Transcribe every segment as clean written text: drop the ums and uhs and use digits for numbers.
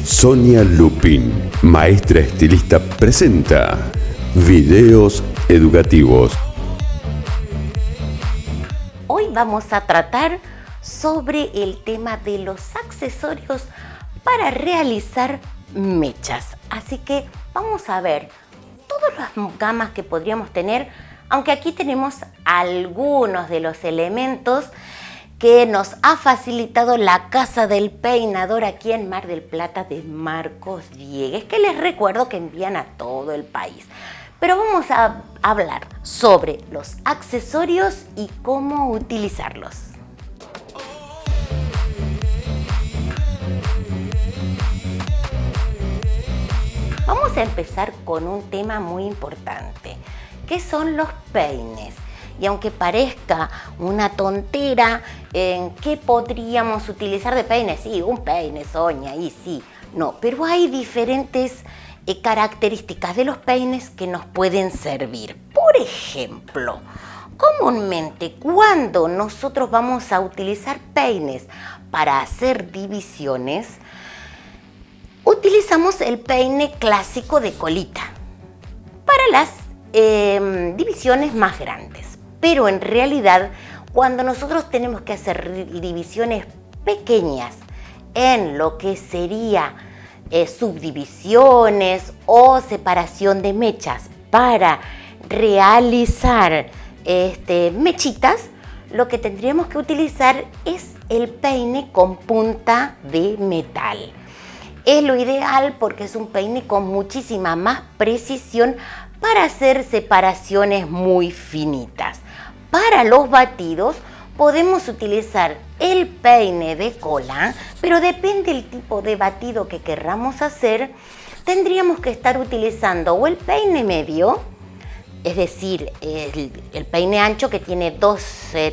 Sonia Lupin, maestra estilista, presenta Videos Educativos. Hoy vamos a tratar sobre el tema de los accesorios para realizar mechas. Así que vamos a ver todas las gamas que podríamos tener, aunque aquí tenemos algunos de los elementos que nos ha facilitado la Casa del Peinador aquí en Mar del Plata de Marcos Diegues, que les recuerdo que envían a todo el país. Pero vamos a hablar sobre los accesorios y cómo utilizarlos. Vamos a empezar con un tema muy importante, que son los peines. Y aunque parezca una tontera, ¿en qué podríamos utilizar de peine? Sí, un peine, Sonia, y sí. No, pero hay diferentes características de los peines que nos pueden servir. Por ejemplo, comúnmente cuando nosotros vamos a utilizar peines para hacer divisiones, utilizamos el peine clásico de colita para las divisiones más grandes. Pero en realidad, cuando nosotros tenemos que hacer divisiones pequeñas en lo que sería subdivisiones o separación de mechas para realizar mechitas, lo que tendríamos que utilizar es el peine con punta de metal. Es lo ideal porque es un peine con muchísima más precisión para hacer separaciones muy finitas. Para los batidos podemos utilizar el peine de cola, pero depende del tipo de batido que querramos hacer, tendríamos que estar utilizando o el peine medio, es decir, el peine ancho que tiene dos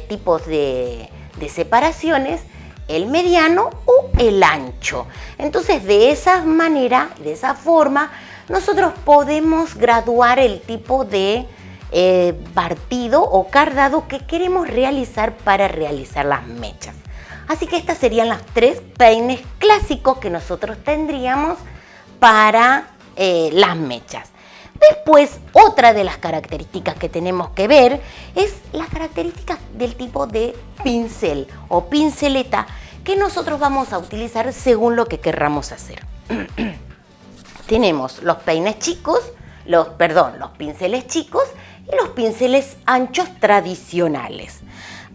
tipos de separaciones, el mediano o el ancho. Entonces, de esa manera, de esa forma, nosotros podemos graduar el tipo de batido o cardado que queremos realizar para realizar las mechas. Así que estas serían las tres peines clásicos que nosotros tendríamos para las mechas. Después, otra de las características que tenemos que ver es las características del tipo de pincel o pinceleta que nosotros vamos a utilizar según lo que querramos hacer. Tenemos los peines chicos, los pinceles chicos y los pinceles anchos tradicionales.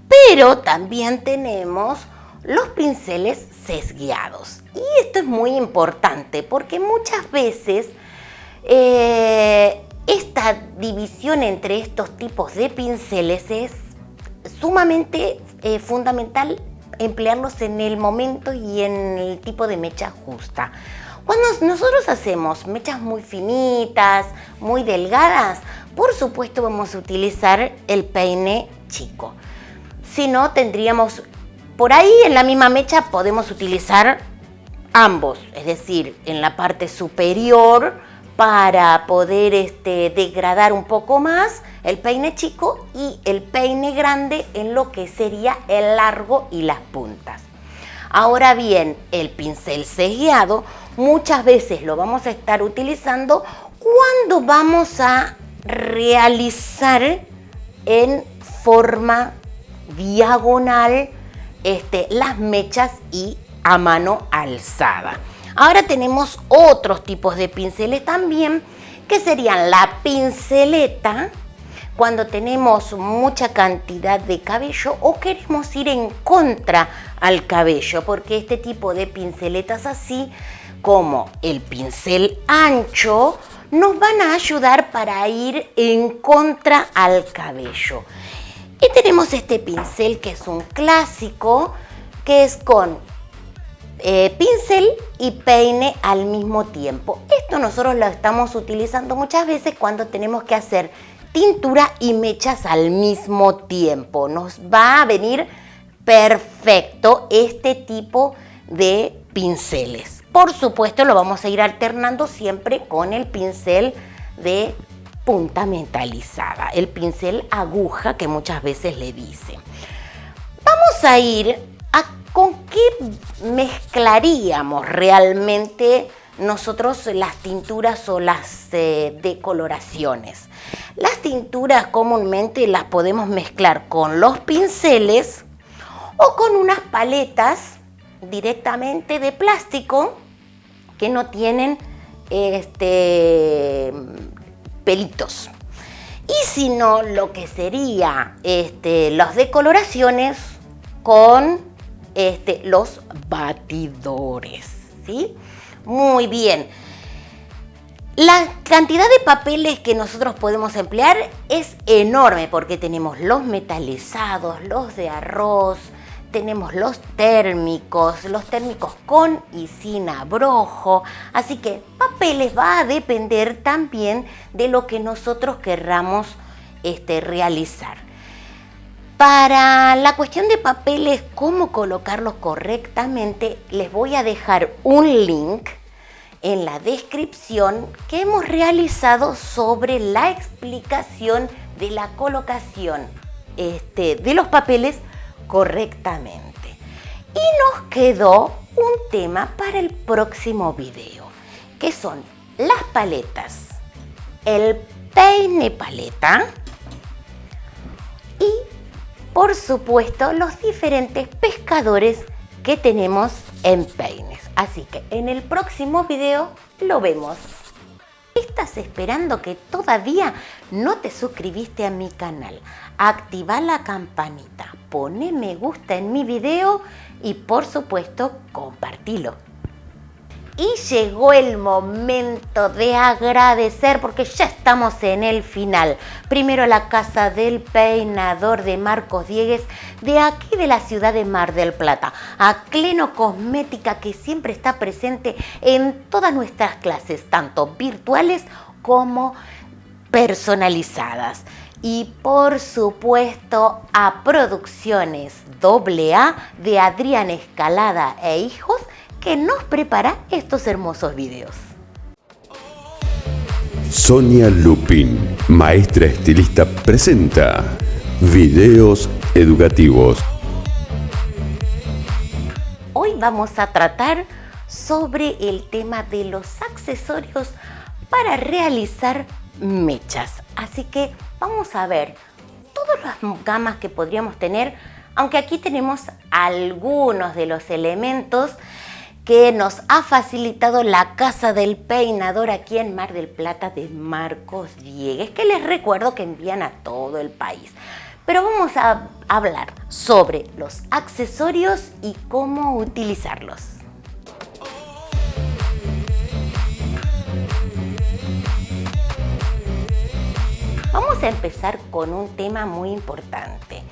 Pero también tenemos los pinceles sesgueados. Y esto es muy importante porque muchas veces esta división entre estos tipos de pinceles es sumamente fundamental emplearlos en el momento y en el tipo de mecha justa. Cuando nosotros hacemos mechas muy finitas, muy delgadas, por supuesto vamos a utilizar el peine chico. Si no, tendríamos por ahí en la misma mecha podemos utilizar ambos, es decir, en la parte superior para poder degradar un poco más el peine chico y el peine grande en lo que sería el largo y las puntas. Ahora bien, el pincel sesgueado muchas veces lo vamos a estar utilizando cuando vamos a realizar en forma diagonal las mechas y a mano alzada. Ahora tenemos otros tipos de pinceles también, que serían la pinceleta, cuando tenemos mucha cantidad de cabello o queremos ir en contra al cabello, porque este tipo de pinceletas así como el pincel ancho nos van a ayudar para ir en contra al cabello. Y tenemos este pincel que es un clásico, que es con pincel y peine al mismo tiempo. Esto nosotros lo estamos utilizando muchas veces cuando tenemos que hacer tintura y mechas al mismo tiempo. Nos va a venir perfecto este tipo de pinceles. Por supuesto, lo vamos a ir alternando siempre con el pincel de punta metalizada, el pincel aguja que muchas veces le dicen. Vamos a ir a con qué qué mezclaríamos realmente nosotros las tinturas o las decoloraciones? Las tinturas comúnmente las podemos mezclar con los pinceles o con unas paletas directamente de plástico que no tienen pelitos. Y si no, lo que sería las decoloraciones con los batidores, ¿sí? Muy bien. La cantidad de papeles que nosotros podemos emplear es enorme porque tenemos los metalizados, los de arroz, tenemos los térmicos con y sin abrojo. Así que papeles va a depender también de lo que nosotros querramos realizar. Para la cuestión de papeles, cómo colocarlos correctamente, les voy a dejar un link en la descripción que hemos realizado sobre la explicación de la colocación de los papeles correctamente. Y nos quedó un tema para el próximo video, que son las paletas, el peine paleta y, por supuesto, los diferentes pescadores que tenemos en peines. Así que en el próximo video lo vemos. ¿Estás esperando que todavía no te suscribiste a mi canal? Activa la campanita, pone me gusta en mi video y por supuesto compartilo. Y llegó el momento de agradecer porque ya estamos en el final. Primero la casa del peinador de Marcos Diegues, de aquí de la ciudad de Mar del Plata. A Cleno Cosmética, que siempre está presente en todas nuestras clases, tanto virtuales como personalizadas. Y por supuesto a Producciones AA de Adrián Escalada e Hijos, que nos prepara estos hermosos videos. Sonia Lupin, maestra estilista, presenta videos educativos. Hoy vamos a tratar sobre el tema de los accesorios para realizar mechas. Así que vamos a ver todas las gamas que podríamos tener, aunque aquí tenemos algunos de los elementos que nos ha facilitado la casa del peinador aquí en Mar del Plata de Marcos Diegues, que les recuerdo que envían a todo el país. Pero vamos a hablar sobre los accesorios y cómo utilizarlos. Vamos a empezar con un tema muy importante,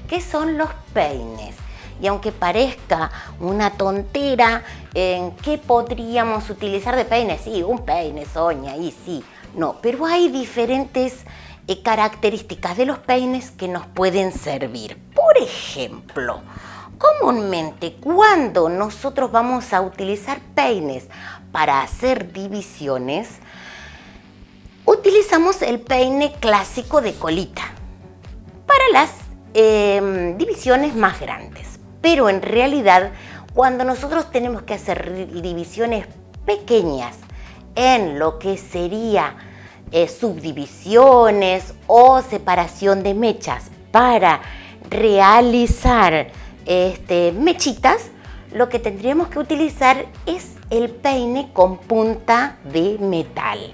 que son los peines. Y aunque parezca una tontera, ¿en qué podríamos utilizar de peine? Sí, un peine, Sonia, y sí. No, pero hay diferentes características de los peines que nos pueden servir. Por ejemplo, comúnmente cuando nosotros vamos a utilizar peines para hacer divisiones, utilizamos el peine clásico de colita para las divisiones más grandes. Pero en realidad, cuando nosotros tenemos que hacer divisiones pequeñas en lo que sería subdivisiones o separación de mechas para realizar mechitas, lo que tendríamos que utilizar es el peine con punta de metal.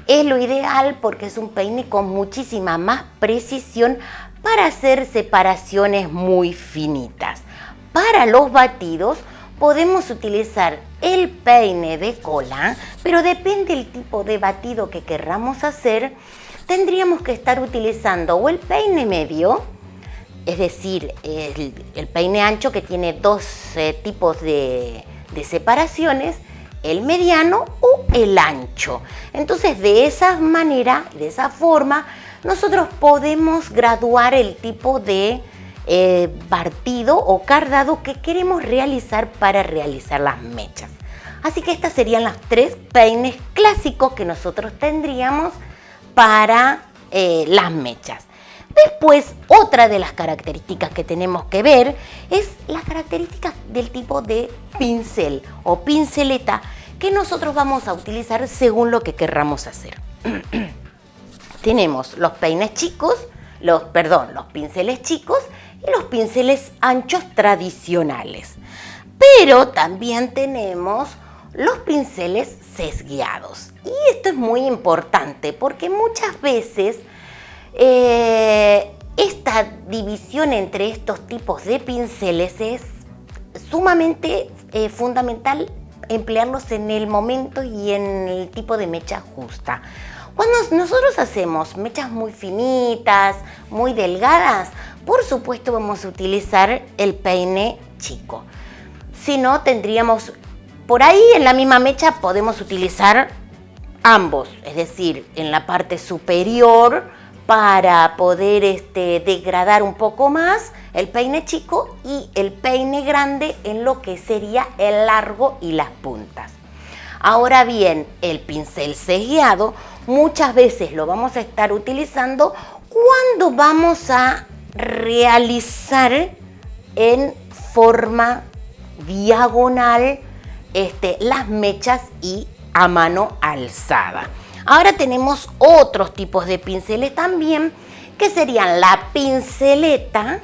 Es lo ideal porque es un peine con muchísima más precisión para hacer separaciones muy finitas. Para los batidos podemos utilizar el peine de cola, pero depende del tipo de batido que querramos hacer, tendríamos que estar utilizando o el peine medio, es decir, el peine ancho que tiene dos tipos de separaciones, el mediano o el ancho. Entonces, de esa manera, de esa forma, nosotros podemos graduar el tipo de partido o cardado que queremos realizar para realizar las mechas. Así que estas serían las tres peines clásicos que nosotros tendríamos para las mechas. Después, otra de las características que tenemos que ver es las características del tipo de pincel o pinceleta que nosotros vamos a utilizar según lo que querramos hacer. Tenemos los peines chicos, los pinceles chicos y los pinceles anchos tradicionales. Pero también tenemos los pinceles sesgueados. Y esto es muy importante porque muchas veces esta división entre estos tipos de pinceles es sumamente fundamental emplearlos en el momento y en el tipo de mecha justa. Cuando nosotros hacemos mechas muy finitas, muy delgadas, por supuesto vamos a utilizar el peine chico. Si no, tendríamos por ahí en la misma mecha podemos utilizar ambos, es decir, en la parte superior para poder degradar un poco más el peine chico y el peine grande en lo que sería el largo y las puntas. Ahora bien, el pincel sesgueado muchas veces lo vamos a estar utilizando cuando vamos a realizar en forma diagonal las mechas y a mano alzada. Ahora tenemos otros tipos de pinceles también, que serían la pinceleta,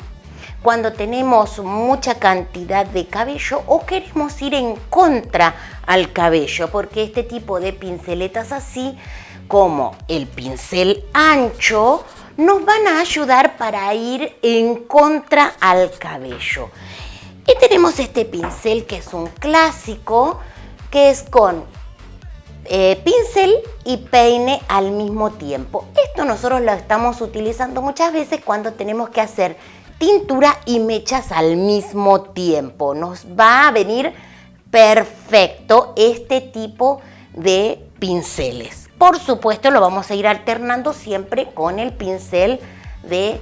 cuando tenemos mucha cantidad de cabello o queremos ir en contra al cabello, porque este tipo de pinceletas así como el pincel ancho nos van a ayudar para ir en contra al cabello. Y tenemos este pincel que es un clásico, que es con pincel y peine al mismo tiempo. Esto nosotros lo estamos utilizando muchas veces cuando tenemos que hacer tintura y mechas al mismo tiempo. Nos va a venir perfecto este tipo de pinceles. Por supuesto lo vamos a ir alternando siempre con el pincel de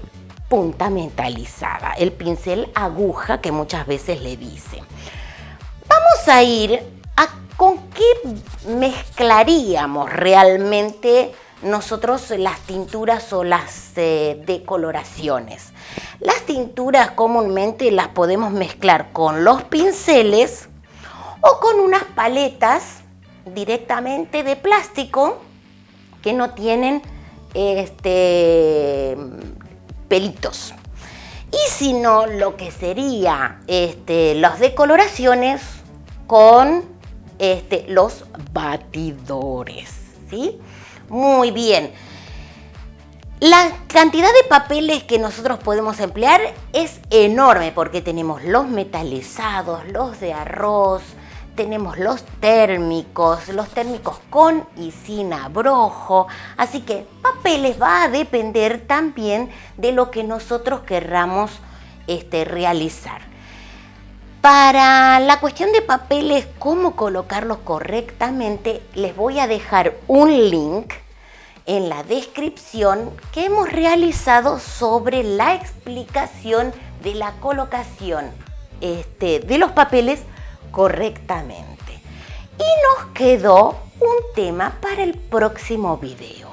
punta metalizada, el pincel aguja que muchas veces le dicen. Vamos a ir a con qué mezclaríamos realmente nosotros las tinturas o las decoloraciones. Las tinturas comúnmente las podemos mezclar con los pinceles o con unas paletas directamente de plástico que no tienen pelitos. Y si no, lo que sería las decoloraciones con los batidores, ¿sí? Muy bien. La cantidad de papeles que nosotros podemos emplear es enorme porque tenemos los metalizados, los de arroz, tenemos los térmicos con y sin abrojo. Así que papeles va a depender también de lo que nosotros querramos realizar. Para la cuestión de papeles, cómo colocarlos correctamente, les voy a dejar un link en la descripción que hemos realizado sobre la explicación de la colocación de los papeles correctamente. Y nos quedó un tema para el próximo video,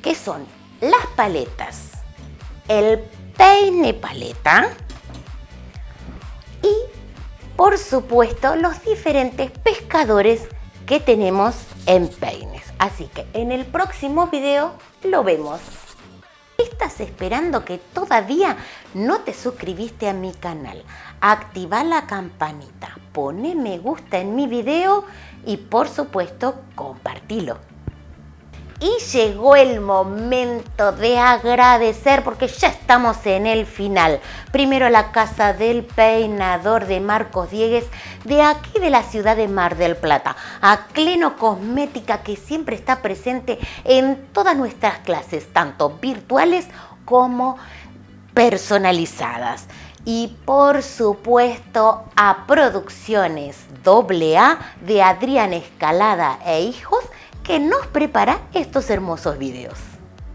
que son las paletas, el peine paleta y, por supuesto, los diferentes pescadores que tenemos en peines. Así que en el próximo video lo vemos. ¿Estás esperando que todavía no te suscribiste a mi canal? Activa la campanita, pone me gusta en mi video y por supuesto compartilo. Y llegó el momento de agradecer porque ya estamos en el final. Primero la Casa del Peinador de Marcos Diegues, de aquí de la ciudad de Mar del Plata. A Cleno Cosmética, que siempre está presente en todas nuestras clases, tanto virtuales como personalizadas. Y por supuesto a Producciones AA de Adrián Escalada e Hijos, que nos prepara estos hermosos videos.